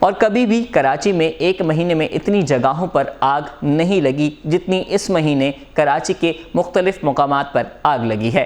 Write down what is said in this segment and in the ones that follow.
اور کبھی بھی کراچی میں ایک مہینے میں اتنی جگہوں پر آگ نہیں لگی جتنی اس مہینے کراچی کے مختلف مقامات پر آگ لگی ہے۔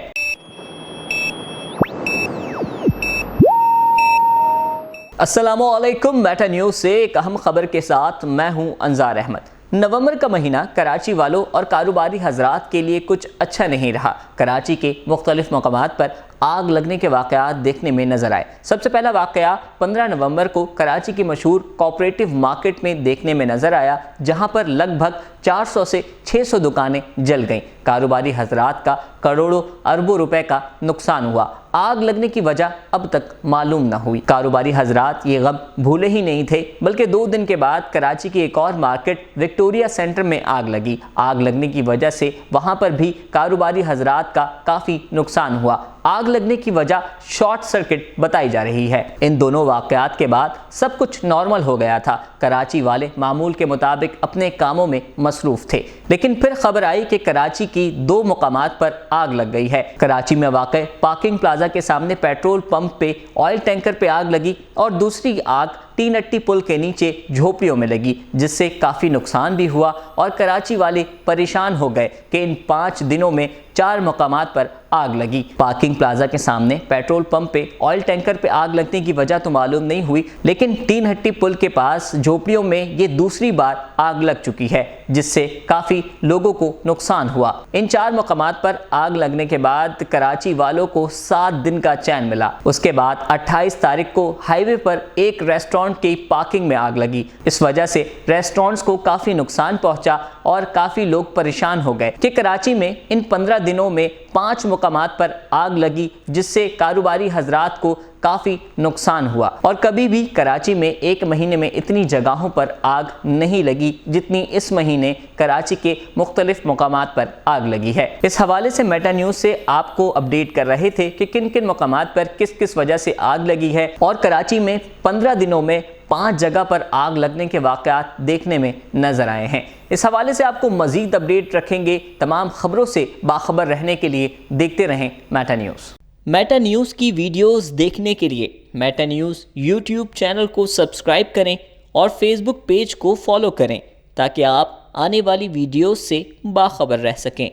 السلام علیکم، میٹا نیوز سے ایک اہم خبر کے ساتھ میں ہوں انصار احمد۔ نومبر کا مہینہ کراچی والوں اور کاروباری حضرات کے لیے کچھ اچھا نہیں رہا۔ کراچی کے مختلف مقامات پر آگ لگنے کے واقعات دیکھنے میں نظر آئے۔ سب سے پہلا واقعہ 15 نومبر کو کراچی کی مشہور کوآپریٹو مارکیٹ میں دیکھنے میں نظر آیا، جہاں پر لگ بھگ 400 سے 600 دکانیں جل گئیں۔ کاروباری حضرات کا کروڑوں اربوں روپے کا نقصان ہوا۔ آگ لگنے کی وجہ اب تک معلوم نہ ہوئی۔ کاروباری حضرات یہ غم بھولے ہی نہیں تھے، بلکہ 2 دن کے بعد کراچی کی ایک اور مارکیٹ وکٹوریہ سینٹر میں آگ لگی۔ آگ لگنے کی وجہ سے وہاں پر بھی کاروباری حضرات کا کافی نقصان ہوا۔ آگ لگنے کی وجہ شارٹ سرکٹ بتائی جا رہی ہے۔ ان دونوں واقعات کے بعد سب کچھ نارمل ہو گیا تھا۔ کراچی والے معمول کے مطابق اپنے کاموں میں مصروف تھے، لیکن پھر خبر آئی کہ کراچی کی 2 مقامات پر آگ لگ گئی ہے۔ کراچی میں واقع پارکنگ پلازا کے سامنے پیٹرول پمپ پہ آئل ٹینکر پہ آگ لگی اور دوسری آگ ٹین اٹی پل کے نیچے جھوپڑیوں میں لگی، جس سے کافی نقصان بھی ہوا اور کراچی والے پریشان ہو گئے کہ ان 5 دنوں میں 4 مقامات پر آگ لگی۔ پارکنگ پلازا کے سامنے پیٹرول پمپ پہ آئل ٹینکر پہ آگ لگنے کی وجہ تو معلوم نہیں ہوئی، لیکن ٹین ہٹی پل کے پاس جھوپڑیوں میں یہ دوسری بار آگ لگ چکی ہے، جس سے کافی لوگوں کو نقصان ہوا۔ ان 4 مقامات پر آگ لگنے کے بعد کراچی والوں کو 7 دن کا چین ملا۔ اس کے بعد 28 تاریخ کو ہائی وے پر ایک ریسٹورینٹ کی پارکنگ میں آگ لگی۔ اس وجہ سے ریسٹورینٹس کو کافی نقصان پہنچا اور کافی لوگ پریشان ہو گئے کہ کراچی میں ان 15 دنوں میں 5 مقامات پر آگ لگی، جس سے کاروباری حضرات کو کافی نقصان ہوا۔ اور کبھی بھی کراچی میں ایک مہینے میں اتنی جگہوں پر آگ نہیں لگی جتنی اس مہینے کراچی کے مختلف مقامات پر آگ لگی ہے۔ اس حوالے سے میٹا نیوز سے آپ کو اپڈیٹ کر رہے تھے کہ کن کن مقامات پر کس کس وجہ سے آگ لگی ہے، اور کراچی میں 15 دنوں میں 5 جگہ پر آگ لگنے کے واقعات دیکھنے میں نظر آئے ہیں۔ اس حوالے سے آپ کو مزید اپڈیٹ رکھیں گے۔ تمام خبروں سے باخبر رہنے کے لیے دیکھتے رہیں میٹا نیوز۔ میٹا نیوز کی ویڈیوز دیکھنے کے لیے میٹا نیوز یوٹیوب چینل کو سبسکرائب کریں اور فیس بک پیج کو فالو کریں، تاکہ آپ آنے والی ویڈیوز سے باخبر رہ سکیں۔